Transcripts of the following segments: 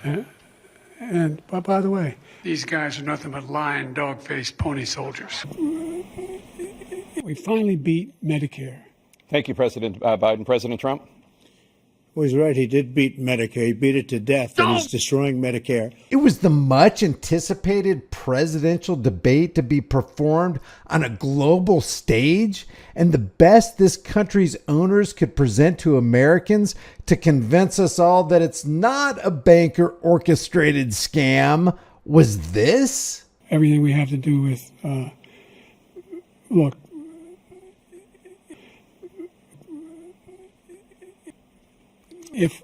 And by the way, these guys are nothing but lying, dog-faced pony soldiers. We finally beat Medicare. Thank you, President Biden. President Trump? Well, he's right. He did beat Medicare. He beat it to death, and he's destroying Medicare. It was the much anticipated presidential debate to be performed on a global stage, and the best this country's owners could present to Americans to convince us all that it's not a banker orchestrated scam was this. Everything we have to do with, look, if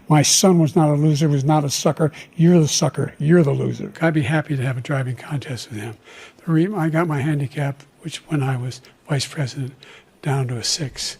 my son was not a loser, was not a sucker, you're the sucker, you're the loser. I'd be happy to have a driving contest with him. I got my handicap, which when I was vice president, down to a 6.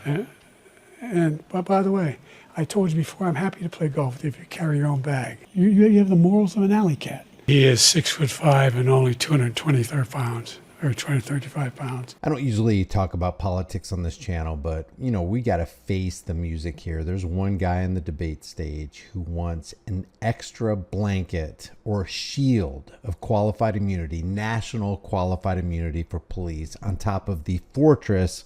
But by the way, I told you before, I'm happy to play golf if you carry your own bag. You have the morals of an alley cat. He is 6'5" and only 223 pounds. Or 235 pounds. I don't usually talk about politics on this channel, but, you know, we got to face the music here. There's one guy on the debate stage who wants an extra blanket or shield of qualified immunity, national qualified immunity for police on top of the fortress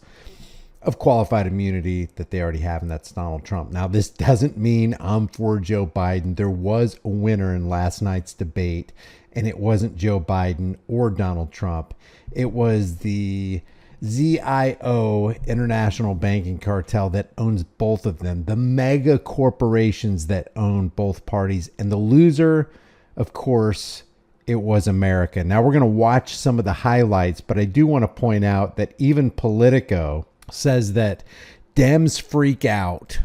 of qualified immunity that they already have, and that's Donald Trump. Now, this doesn't mean I'm for Joe Biden. There was a winner in last night's debate, and it wasn't Joe Biden or Donald Trump. It was the ZIO international banking cartel that owns both of them, the mega corporations that own both parties. And the loser, of course, it was America. Now we're going to watch some of the highlights, but I do want to point out that even Politico says that Dems freak out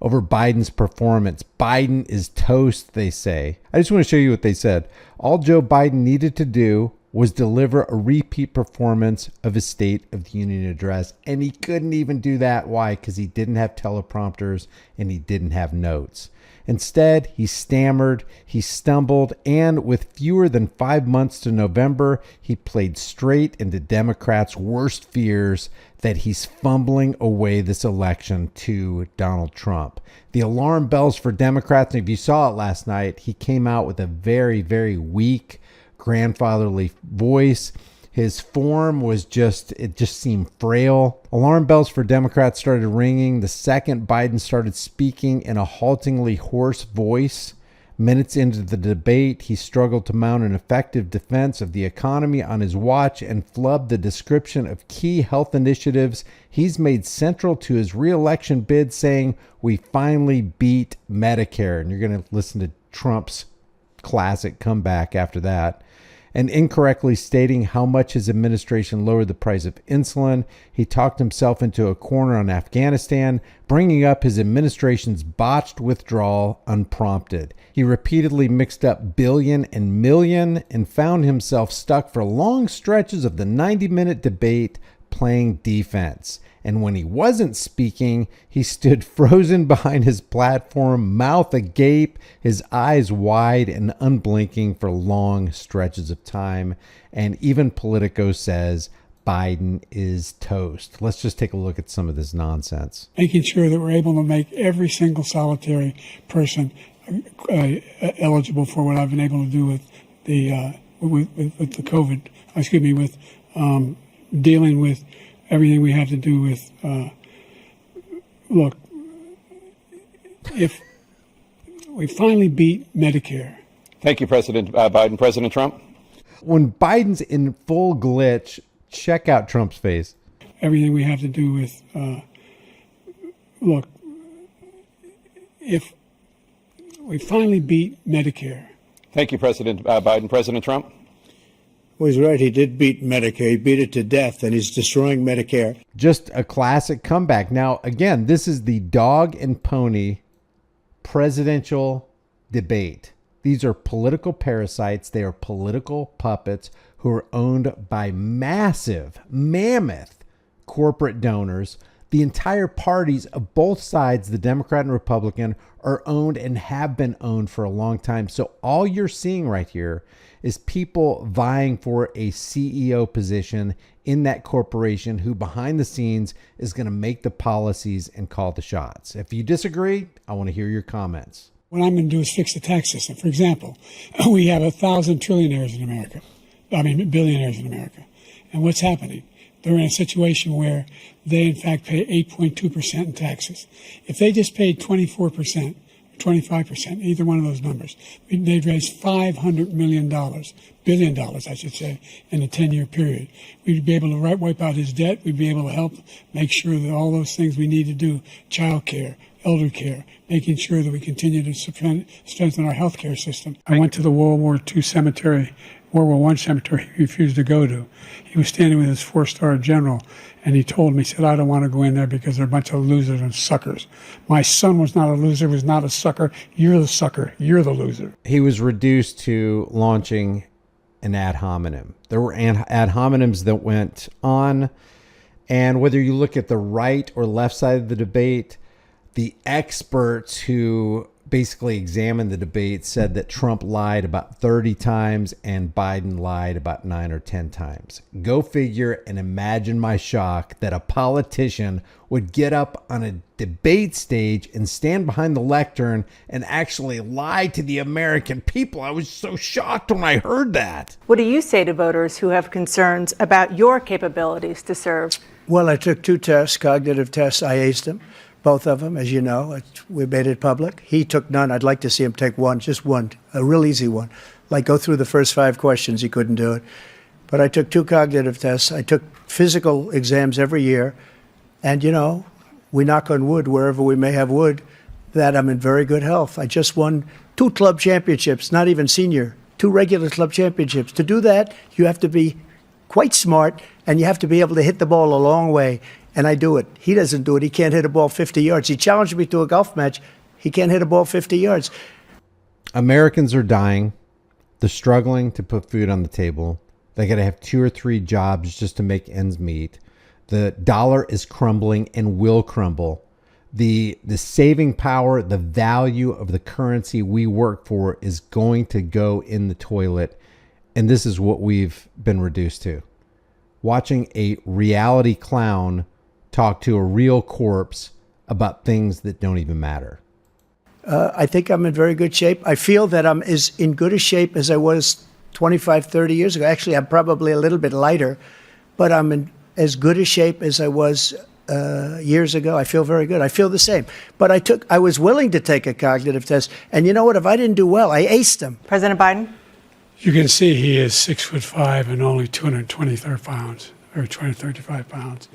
over Biden's performance. Biden is toast, they say. I just want to show you what they said. All Joe Biden needed to do was deliver a repeat performance of his State of the Union address. And he couldn't even do that. Why? Because he didn't have teleprompters and he didn't have notes. Instead, he stammered, he stumbled, and with fewer than 5 months to November, he played straight into Democrats' worst fears that he's fumbling away this election to Donald Trump. The alarm bells for Democrats, and if you saw it last night, he came out with a very, very weak, grandfatherly voice. His form was it just seemed frail. Alarm bells for Democrats started ringing the second Biden started speaking in a haltingly hoarse voice. Minutes into the debate, he struggled to mount an effective defense of the economy on his watch and flubbed the description of key health initiatives he's made central to his re-election bid, saying, "We finally beat Medicare." And you're going to listen to Trump's classic comeback after that. And incorrectly stating how much his administration lowered the price of insulin. He talked himself into a corner on Afghanistan, bringing up his administration's botched withdrawal unprompted. He repeatedly mixed up billion and million and found himself stuck for long stretches of the 90-minute debate playing defense. And when he wasn't speaking, he stood frozen behind his platform, mouth agape, his eyes wide and unblinking for long stretches of time. And even Politico says Biden is toast. Let's just take a look at some of this nonsense. Making sure that we're able to make every single solitary person eligible for what I've been able to do with the COVID. With dealing with everything we have to do with, look, if we finally beat Medicare. Thank you, President Biden. President Trump? When Biden's in full glitch, check out Trump's face. Everything we have to do with, look, if we finally beat Medicare. Thank you, President Biden. President Trump? Well, he's right. He did beat Medicare. He beat it to death, and he's destroying Medicare. Just a classic comeback. Now, again, this is the dog and pony presidential debate. These are political parasites. They are political puppets who are owned by massive, mammoth corporate donors. The entire parties of both sides, the Democrat and Republican, are owned and have been owned for a long time. So all you're seeing right here is people vying for a CEO position in that corporation who behind the scenes is going to make the policies and call the shots. If you disagree, I want to hear your comments. What I'm going to do is fix the tax system. For example, we have 1,000 trillionaires in America. Billionaires in America. And what's happening? They're in a situation where they, in fact, pay 8.2% in taxes. If they just paid 24%, 25%, either one of those numbers, they'd raise $500 billion, I should say, in a 10-year period. We'd be able to wipe out his debt. We'd be able to help make sure that all those things we need to do, child care, elder care, making sure that we continue to strengthen our healthcare system. I went to the World War I cemetery he refused to go to. He was standing with his 4-star general, and he told me, he said, I don't want to go in there because they're a bunch of losers and suckers. My son was not a loser, was not a sucker. You're the sucker. You're the loser. He was reduced to launching an ad hominem. There were ad hominems that went on, and whether you look at the right or left side of the debate, the experts who basically examined the debate said that Trump lied about 30 times and Biden lied about 9 or 10 times. Go figure, and imagine my shock that a politician would get up on a debate stage and stand behind the lectern and actually lie to the American people. I was so shocked when I heard that. What do you say to voters who have concerns about your capabilities to serve? Well, I took 2 tests, cognitive tests. I aced them, both of them, as you know. We made it public. He took none. I'd like to see him take one, just one, a real easy one. Like go through the first 5 questions. He couldn't do it. But I took 2 cognitive tests. I took physical exams every year. And, you know, we knock on wood wherever we may have wood, that I'm in very good health. I just won 2 club championships, not even senior, 2 regular club championships. To do that, you have to be quite smart, and you have to be able to hit the ball a long way. And I do it. He doesn't do it. He can't hit a ball 50 yards. He challenged me to a golf match. He can't hit a ball 50 yards. Americans are dying. They're struggling to put food on the table. They got to have 2 or 3 jobs just to make ends meet. The dollar is crumbling and will crumble. The saving power, the value of the currency we work for is going to go in the toilet. And this is what we've been reduced to. Watching a reality clown talk to a real corpse about things that don't even matter. I think I'm in very good shape. I feel that I'm as in good a shape as I was 25, 30 years ago. Actually, I'm probably a little bit lighter, but I'm in as good a shape as I was years ago. I feel very good. I feel the same. But I was willing to take a cognitive test. And you know what? If I didn't do well, I aced them. President Biden? You can see he is 6'5" and only 223 pounds, or 235 pounds.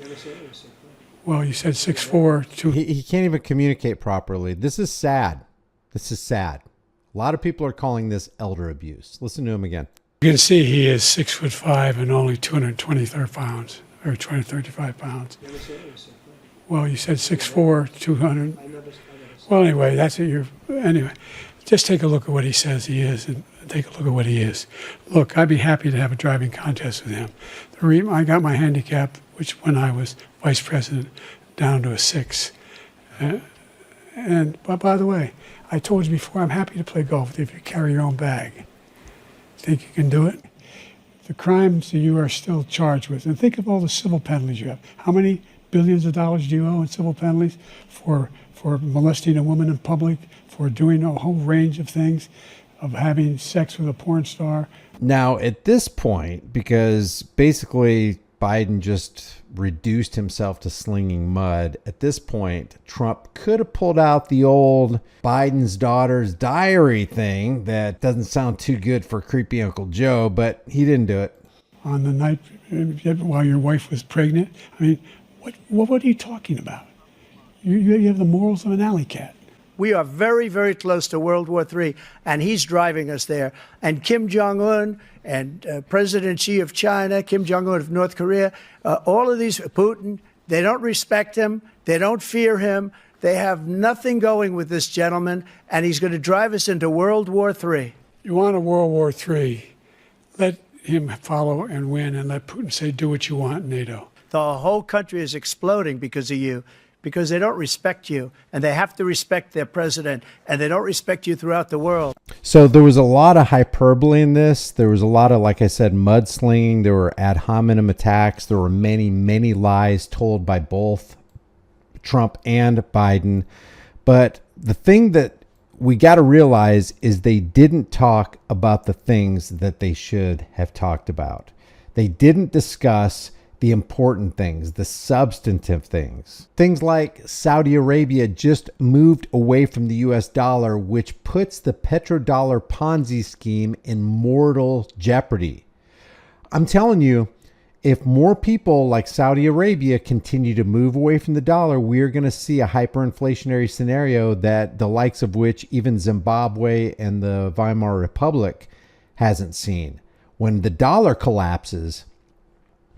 Well, you said 6'4". He can't even communicate properly. This is sad. This is sad. A lot of people are calling this elder abuse. Listen to him again. You can see he is 6'5" and only 223 pounds, or 235 pounds. Well, you said 6'4", 200. Well, anyway, that's what anyway, just take a look at what he says he is, and take a look at what he is. Look, I'd be happy to have a driving contest with him. I got my handicap, which when I was vice president, down to a 6. But by the way, I told you before, I'm happy to play golf with you if you carry your own bag. Think you can do it? The crimes that you are still charged with, and think of all the civil penalties you have. How many billions of dollars do you owe in civil penalties for molesting a woman in public, for doing a whole range of things, of having sex with a porn star? Now, at this point, because basically Biden just reduced himself to slinging mud, at this point, Trump could have pulled out the old Biden's daughter's diary thing that doesn't sound too good for creepy Uncle Joe, but he didn't do it. On the night while your wife was pregnant? I mean, what are you talking about? You have the morals of an alley cat. We are very, very close to World War III, and he's driving us there. And Kim Jong-un and President Xi of China, Kim Jong-un of North Korea, all of these, Putin, they don't respect him. They don't fear him. They have nothing going with this gentleman, and he's going to drive us into World War III. You want a World War III, let him follow and win, and let Putin say, do what you want, NATO. The whole country is exploding because of you, because they don't respect you, and they have to respect their president, and they don't respect you throughout the world. So there was a lot of hyperbole in this. There was a lot of, like I said, mudslinging. There were ad hominem attacks. There were many, many lies told by both Trump and Biden. But the thing that we got to realize is they didn't talk about the things that they should have talked about. They didn't discuss the important things, the substantive things. Things like Saudi Arabia just moved away from the US dollar, which puts the petrodollar Ponzi scheme in mortal jeopardy. I'm telling you, if more people like Saudi Arabia continue to move away from the dollar, we're going to see a hyperinflationary scenario that the likes of which even Zimbabwe and the Weimar Republic hasn't seen. When the dollar collapses,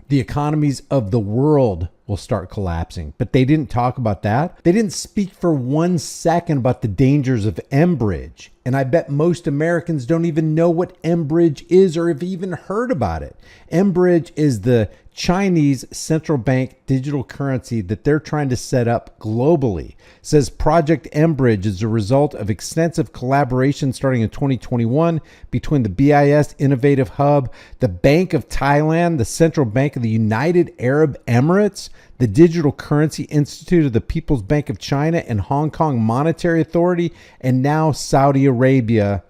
the economies of the world will start collapsing. But they didn't talk about that. They didn't speak for 1 second about the dangers of Enbridge. And I bet most Americans don't even know what Enbridge is or have even heard about it. Enbridge is the Chinese central bank digital currency that they're trying to set up globally. It says Project Enbridge is a result of extensive collaboration starting in 2021 between the BIS Innovative Hub, the Bank of Thailand, the Central Bank of the United Arab Emirates, the Digital Currency Institute of the People's Bank of China, and Hong Kong Monetary Authority, and now Saudi Arabia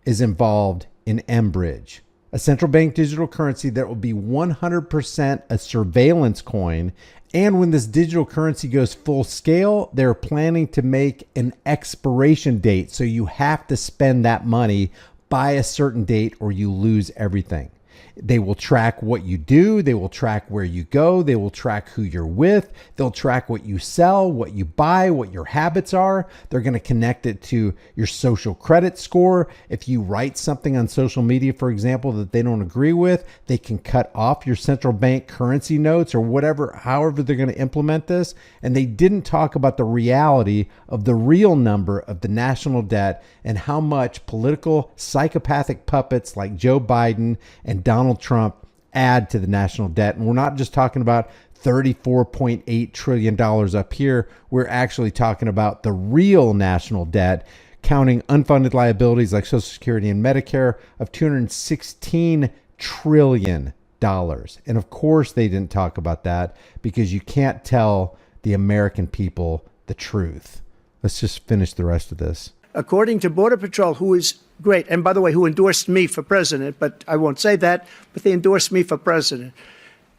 is involved in Enbridge, a central bank digital currency that will be 100% a surveillance coin. And when this digital currency goes full scale, they're planning to make an expiration date. So you have to spend that money by a certain date or you lose everything. They will track what you do. They will track where you go. They will track who you're with. They'll track what you sell, what you buy, what your habits are. They're going to connect it to your social credit score. If you write something on social media, for example, that they don't agree with, they can cut off your central bank currency notes or whatever, however they're going to implement this. And they didn't talk about the reality of the real number of the national debt and how much political psychopathic puppets like Joe Biden and Donald Trump add to the national debt. And we're not just talking about $34.8 trillion up here. We're actually talking about the real national debt, counting unfunded liabilities like Social Security and Medicare of $216 trillion. And of course, they didn't talk about that because you can't tell the American people the truth. Let's just finish the rest of this. According to Border Patrol, who is great, and by the way, who endorsed me for president, but I won't say that, but they endorsed me for president.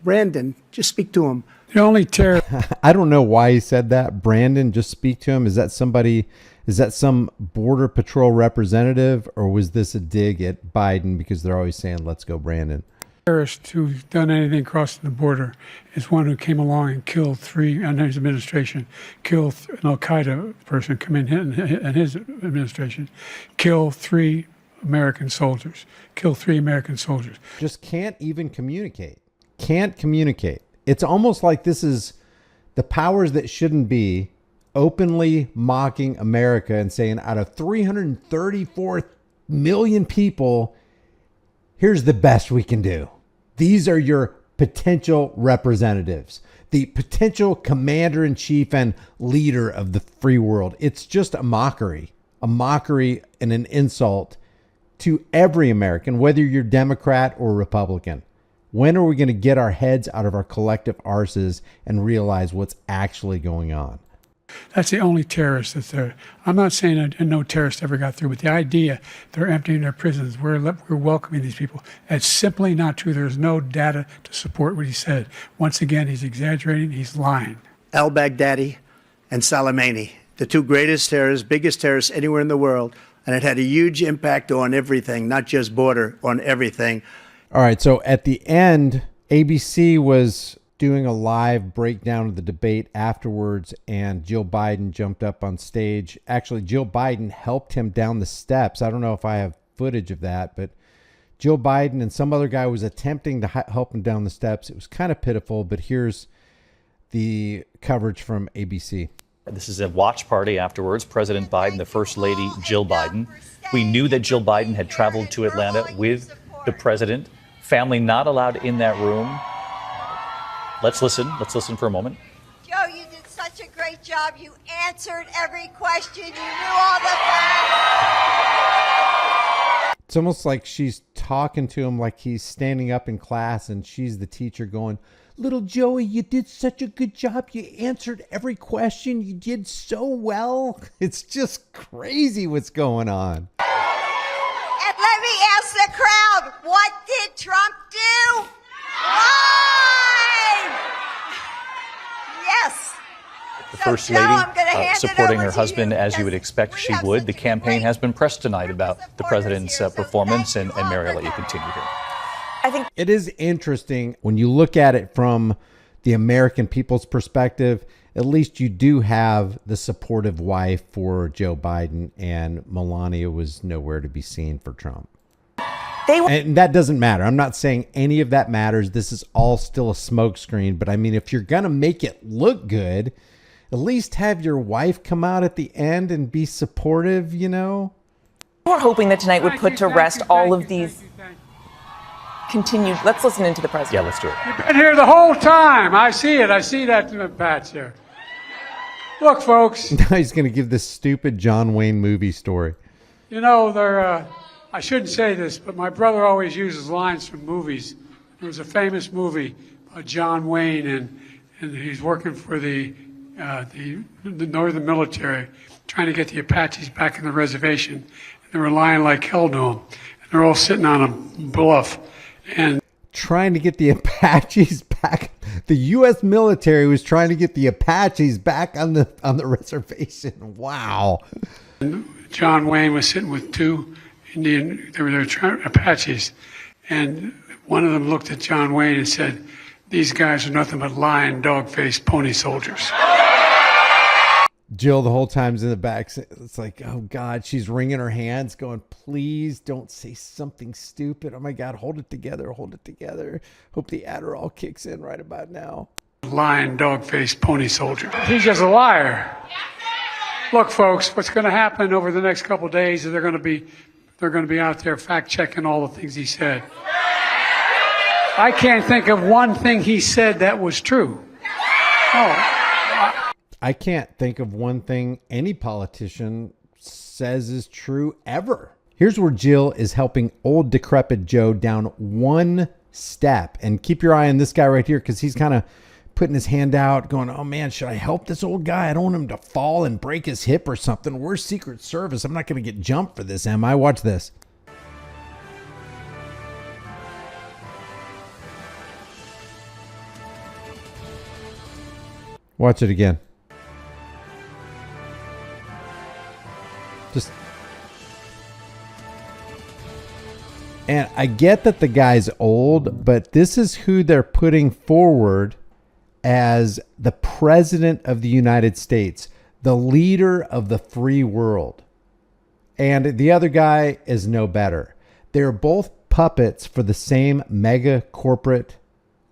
Brandon, just speak to him. The only terror. I don't know why he said that. Brandon, just speak to him. Is that somebody, is that some Border Patrol representative, or was this a dig at Biden because they're always saying, let's go, Brandon? Terrorist who's done anything crossing the border is one who came along and killed three, under his administration, killed an Al-Qaeda person come in his administration, kill 3 American soldiers, Just can't even communicate. Can't communicate. It's almost like this is the powers that shouldn't be openly mocking America and saying out of 334 million people, here's the best we can do. These are your potential representatives, the potential commander-in-chief and leader of the free world. It's just a mockery and an insult to every American, whether you're Democrat or Republican. When are we going to get our heads out of our collective arses and realize what's actually going on? That's the only terrorist that's there. I'm not saying that no terrorist ever got through, but the idea they're emptying their prisons, we're welcoming these people, that's simply not true. There's no data to support what he said. Once again, he's exaggerating, he's lying. Al-Baghdadi and Soleimani, the 2 greatest terrorists, biggest terrorists anywhere in the world, and it had a huge impact on everything, not just border, on everything. All right, so at the end, ABC was doing a live breakdown of the debate afterwards, and Jill Biden jumped up on stage. Actually, Jill Biden helped him down the steps. I don't know if I have footage of that, but Jill Biden and some other guy was attempting to help him down the steps. It was kind of pitiful, but here's the coverage from ABC. This is a watch party afterwards. President Biden, the First Lady Jill Biden. We knew that Jill Biden had traveled to Atlanta with the president. Family not allowed in that room. Let's listen. Let's listen for a moment. Joe, you did such a great job. You answered every question. You knew all the facts. It's almost like she's talking to him like he's standing up in class and she's the teacher going, "Little Joey, you did such a good job. You answered every question. You did so well." It's just crazy what's going on. And let me ask the crowd, what did Trump do? Why? Yes. The So, First Joe, Lady I'm gonna hand it supporting over her to husband you as you would because expect we she have would. such The a campaign great has been pressed tonight group about of the supporters president's here, so performance. thank And you all Mary, I'll for let you coming. continue here. I think It is interesting when you look at it from the American people's perspective. At least you do have the supportive wife for Joe Biden, and Melania was nowhere to be seen for Trump. And that doesn't matter. I'm not saying any of that matters. This is all still a smokescreen. But I mean, if you're going to make it look good, at least have your wife come out at the end and be supportive, you know? we're hoping that tonight would put to rest all of these continued. Let's listen into the president. Yeah, let's do it. You've been here the whole time. I see it. I see that patch there. Look, folks, Now he's going to give this stupid John Wayne movie story. you know, I shouldn't say this, but my brother always uses lines from movies. There was a famous movie by John Wayne, and he's working for the Northern military, trying to get the Apaches back in the reservation. And they were lying like hell to him. And they're all sitting on a bluff. And Trying to get the Apaches back. The U.S. military was trying to get the Apaches back on the reservation. Wow. John Wayne was sitting with two Indian, they were Apaches, and one of them looked at John Wayne and said, "These guys are nothing but lying, dog-faced pony soldiers." Jill the whole time's in the back. It's like, oh God, she's wringing her hands going, please don't say something stupid. Oh my God, hold it together. Hold it together. Hope the Adderall kicks in right about now. Lying, dog-faced pony soldier. He's just a liar. Look, folks, what's going to happen over the next couple of days is they're going to be out there fact-checking all the things he said. I can't think of one thing he said that was true. Oh. I can't think of one thing any politician says is true ever. Here's where Jill is helping old decrepit Joe down one step. And keep your eye on this guy right here, because he's kind of putting his hand out going, oh man, should I help this old guy? I don't want him to fall and break his hip or something. We're Secret Service. I'm not going to get jumped for this, am I? Watch this. Watch it again. And I get that the guy's old, but this is who they're putting forward as the president of the United States, the leader of the free world. And the other guy is no better. They're both puppets for the same mega corporate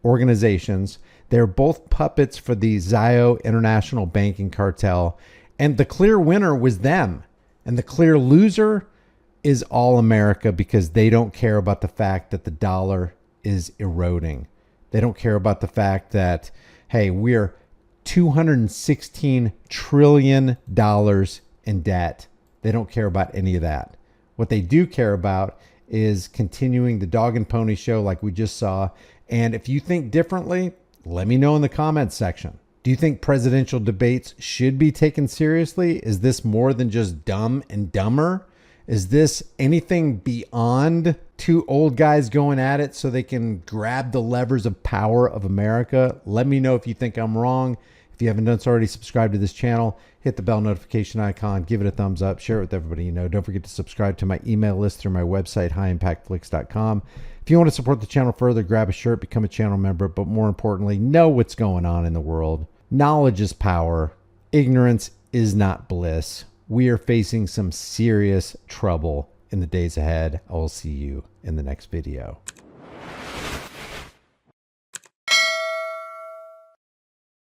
organizations. They're both puppets for the Zio International Banking Cartel. And the clear winner was them. And the clear loser is all America, because they don't care about the fact that the dollar is eroding. They don't care about the fact that, hey, we're $216 trillion in debt. They don't care about any of that. What they do care about is continuing the dog and pony show like we just saw. And if you think differently, let me know in the comments section. Do you think presidential debates should be taken seriously? Is this more than just dumb and dumber? Is this anything beyond two old guys going at it so they can grab the levers of power of America? Let me know if you think I'm wrong. If you haven't done so already, subscribe to this channel, hit the bell notification icon, give it a thumbs up, share it with everybody you know. Don't forget to subscribe to my email list through my website, highimpactflix.com. If you want to support the channel further, grab a shirt, become a channel member, but more importantly, know what's going on in the world. Knowledge is power. Ignorance is not bliss. We are facing some serious trouble in the days ahead. I will see you in the next video.